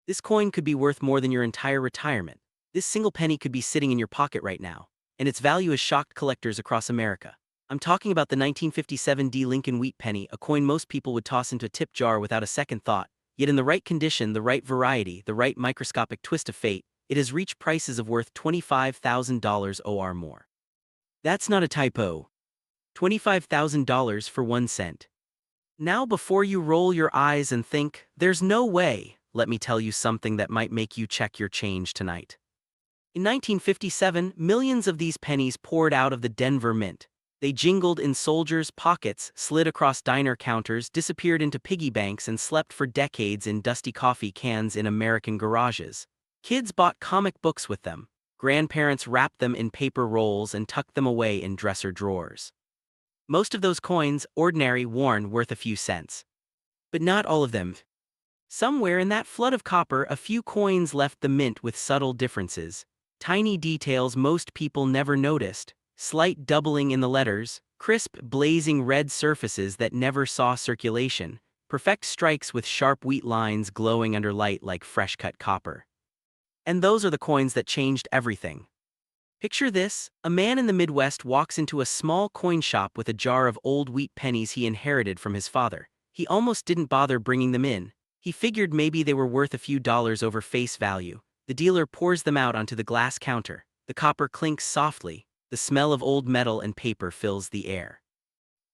This coin could be worth more than your entire retirement. This single penny could be sitting in your pocket right now, and its value has shocked collectors across America. I'm talking about the 1957 D Lincoln Wheat Penny, a coin most people would toss into a tip jar without a second thought. Yet in the right condition, the right variety, the right microscopic twist of fate, it has reached prices of worth $25,000 or more. That's not a typo. $25,000 for 1 cent. Now before you roll your eyes and think, there's no way, let me tell you something that might make you check your change tonight. In 1957, millions of these pennies poured out of the Denver Mint. They jingled in soldiers' pockets, slid across diner counters, disappeared into piggy banks, and slept for decades in dusty coffee cans in American garages. Kids bought comic books with them. Grandparents wrapped them in paper rolls and tucked them away in dresser drawers. Most of those coins, ordinary, worn, worth a few cents. But not all of them. Somewhere in that flood of copper, a few coins left the mint with subtle differences. Tiny details most people never noticed. Slight doubling in the letters, crisp, blazing red surfaces that never saw circulation, perfect strikes with sharp wheat lines glowing under light like fresh-cut copper. And those are the coins that changed everything. Picture this: a man in the Midwest walks into a small coin shop with a jar of old wheat pennies he inherited from his father. He almost didn't bother bringing them in. He figured maybe they were worth a few dollars over face value. The dealer pours them out onto the glass counter. The copper clinks softly. The smell of old metal and paper fills the air.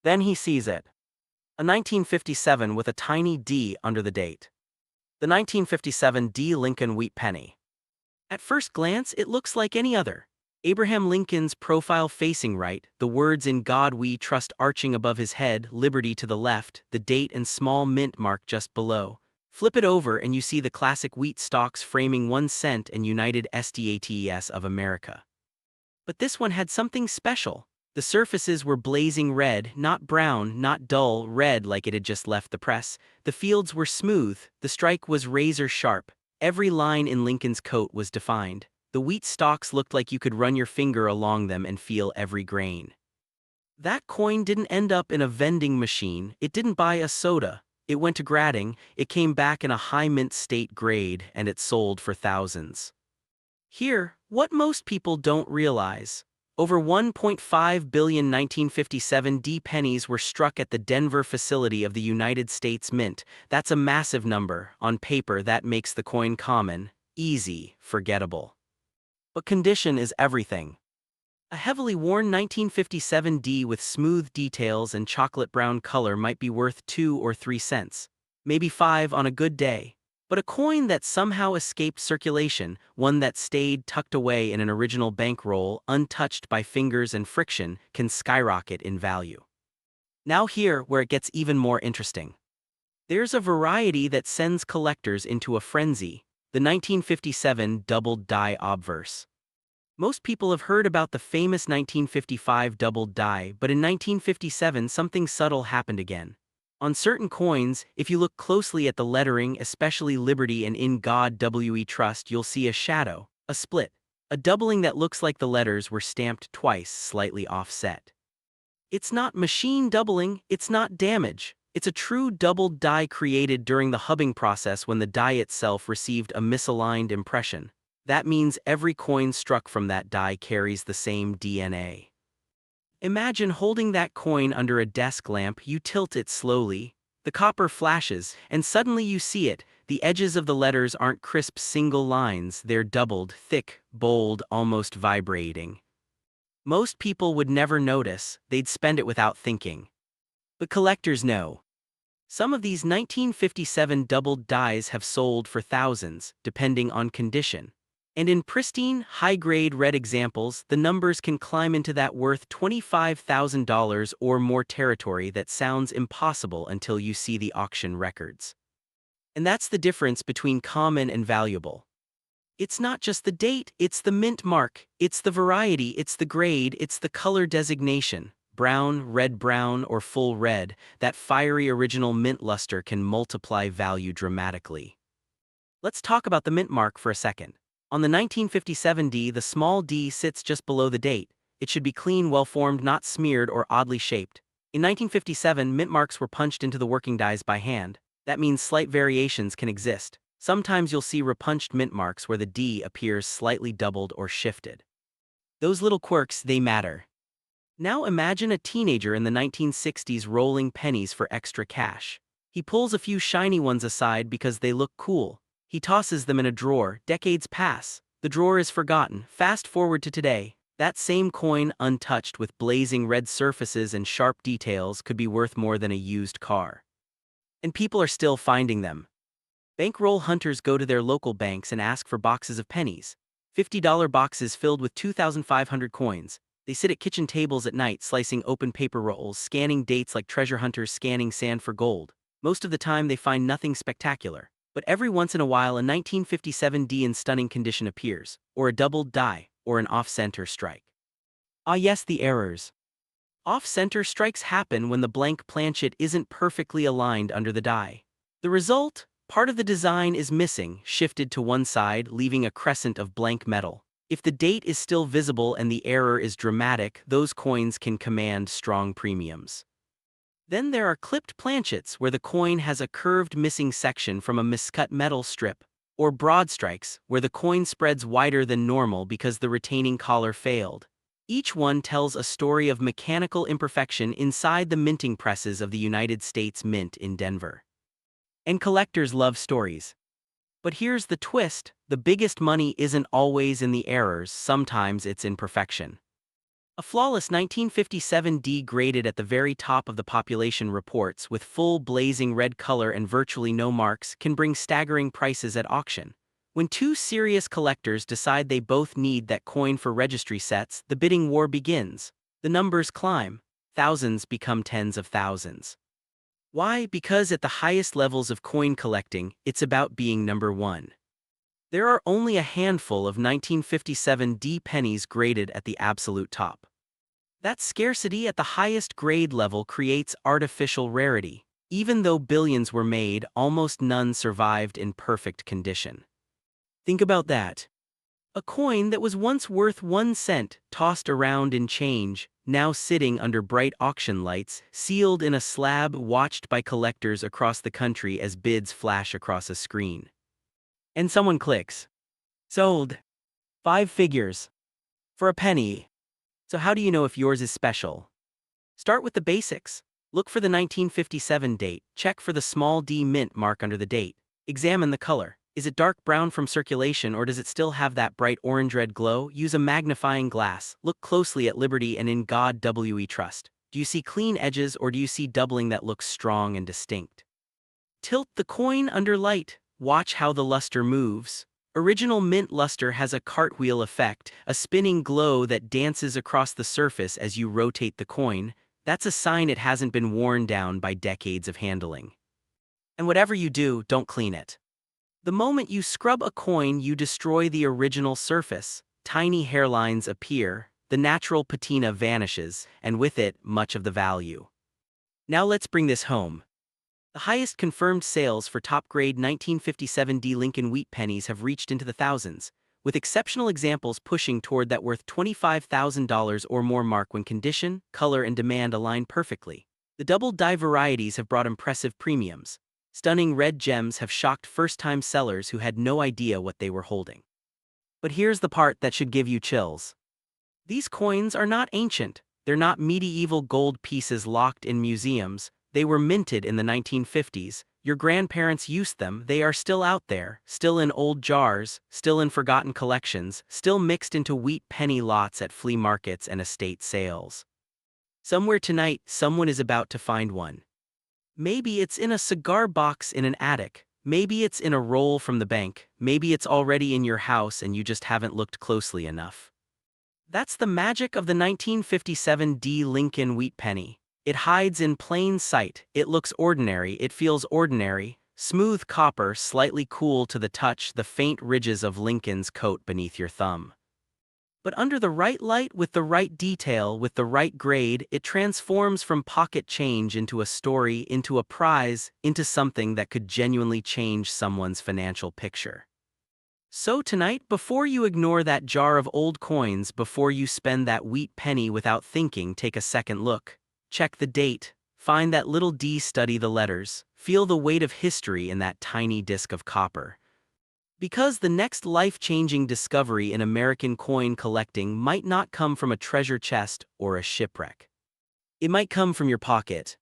Then he sees it. A 1957 with a tiny D under the date. The 1957 D Lincoln Wheat Penny. At first glance, it looks like any other. Abraham Lincoln's profile facing right, the words "In God We Trust" arching above his head, liberty to the left, the date and small mint mark just below. Flip it over and you see the classic wheat stalks framing 1 cent and United States of America. But this one had something special. The surfaces were blazing red, not brown, not dull red like it had just left the press. The fields were smooth, the strike was razor sharp. Every line in Lincoln's coat was defined. The wheat stalks looked like you could run your finger along them and feel every grain. That coin didn't end up in a vending machine, it didn't buy a soda. It went to grading, it came back in a high mint state grade, and it sold for thousands. Here, what most people don't realize: over 1.5 billion 1957 D pennies were struck at the Denver facility of the United States Mint. That's a massive number. On paper, that makes the coin common, easy, forgettable. But condition is everything. A heavily worn 1957 D with smooth details and chocolate brown color might be worth 2 or 3 cents, maybe 5 on a good day. But a coin that somehow escaped circulation, one that stayed tucked away in an original bankroll, untouched by fingers and friction, can skyrocket in value. Now here where it gets even more interesting. There's a variety that sends collectors into a frenzy: the 1957 doubled die obverse. Most people have heard about the famous 1955 doubled die, but in 1957 something subtle happened again. On certain coins, if you look closely at the lettering, especially Liberty and In God We Trust, you'll see a shadow, a split, a doubling that looks like the letters were stamped twice, slightly offset. It's not machine doubling, it's not damage. It's a true doubled die created during the hubbing process when the die itself received a misaligned impression. That means every coin struck from that die carries the same DNA. Imagine holding that coin under a desk lamp. You tilt it slowly, the copper flashes, and suddenly you see it. The edges of the letters aren't crisp single lines, they're doubled, thick, bold, almost vibrating. Most people would never notice, they'd spend it without thinking. But collectors know. Some of these 1957 doubled dies have sold for thousands, depending on condition. And in pristine, high-grade red examples, the numbers can climb into that worth $25,000 or more territory that sounds impossible until you see the auction records. And that's the difference between common and valuable. It's not just the date, it's the mint mark, it's the variety, it's the grade, it's the color designation. Brown, or full red, that fiery original mint luster can multiply value dramatically. Let's talk about the mint mark for a second. On the 1957 D, the small d sits just below the date. It should be clean, well-formed, not smeared or oddly shaped. In 1957, mint marks were punched into the working dies by hand. That means slight variations can exist. Sometimes you'll see repunched mint marks where the D appears slightly doubled or shifted. Those little quirks, they matter. Now imagine a teenager in the 1960s rolling pennies for extra cash. He pulls a few shiny ones aside because they look cool. He tosses them in a drawer. Decades pass. The drawer is forgotten. Fast forward to today. That same coin, untouched with blazing red surfaces and sharp details, could be worth more than a used car. And people are still finding them. Bankroll hunters go to their local banks and ask for boxes of pennies. $50 boxes filled with 2,500 coins. They sit at kitchen tables at night slicing open paper rolls, scanning dates like treasure hunters scanning sand for gold. Most of the time they find nothing spectacular. But every once in a while a 1957 D in stunning condition appears, or a doubled die, or an off-center strike. Ah yes, the errors. Off-center strikes happen when the blank planchet isn't perfectly aligned under the die. The result? Part of the design is missing, shifted to one side, leaving a crescent of blank metal. If the date is still visible and the error is dramatic, those coins can command strong premiums. Then there are clipped planchets where the coin has a curved missing section from a miscut metal strip, or broad strikes where the coin spreads wider than normal because the retaining collar failed. Each one tells a story of mechanical imperfection inside the minting presses of the United States Mint in Denver. And collectors love stories. But here's the twist: the biggest money isn't always in the errors, sometimes it's in perfection. A flawless 1957 D graded at the very top of the population reports with full blazing red color and virtually no marks can bring staggering prices at auction. When two serious collectors decide they both need that coin for registry sets, the bidding war begins. The numbers climb. Thousands become tens of thousands. Why? Because at the highest levels of coin collecting, it's about being number one. There are only a handful of 1957 D pennies graded at the absolute top. That scarcity at the highest grade level creates artificial rarity. Even though billions were made, almost none survived in perfect condition. Think about that. A coin that was once worth 1 cent, tossed around in change, now sitting under bright auction lights, sealed in a slab, watched by collectors across the country as bids flash across a screen. And someone clicks. Sold. 5 figures. For a penny. So how do you know if yours is special? Start with the basics. Look for the 1957 date, check for the small D mint mark under the date. Examine the color. Is it dark brown from circulation or does it still have that bright orange-red glow? Use a magnifying glass. Look closely at Liberty and In God We Trust. Do you see clean edges or do you see doubling that looks strong and distinct? Tilt the coin under light. Watch how the luster moves. Original mint luster has a cartwheel effect, a spinning glow that dances across the surface as you rotate the coin. That's a sign it hasn't been worn down by decades of handling. And whatever you do, don't clean it. The moment you scrub a coin, you destroy the original surface. Tiny hairlines appear, the natural patina vanishes, and with it, much of the value. Now let's bring this home. The highest confirmed sales for top-grade 1957 D Lincoln wheat pennies have reached into the thousands, with exceptional examples pushing toward that worth $25,000 or more mark when condition, color, and demand align perfectly. The double die varieties have brought impressive premiums. Stunning red gems have shocked first-time sellers who had no idea what they were holding. But here's the part that should give you chills. These coins are not ancient. They're not medieval gold pieces locked in museums. They were minted in the 1950s. Your grandparents used them. They are still out there, still in old jars, still in forgotten collections, still mixed into wheat penny lots at flea markets and estate sales. Somewhere tonight, someone is about to find one. Maybe it's in a cigar box in an attic. Maybe it's in a roll from the bank. Maybe it's already in your house and you just haven't looked closely enough. That's the magic of the 1957 D Lincoln wheat penny. It hides in plain sight. It looks ordinary. It feels ordinary. Smooth copper, slightly cool to the touch, the faint ridges of Lincoln's coat beneath your thumb. But under the right light, with the right detail, with the right grade, it transforms from pocket change into a story, into a prize, into something that could genuinely change someone's financial picture. So tonight, before you ignore that jar of old coins, before you spend that wheat penny without thinking, take a second look. Check the date. Find that little D, study the letters. Feel the weight of history in that tiny disc of copper. Because the next life-changing discovery in American coin collecting might not come from a treasure chest or a shipwreck. It might come from your pocket,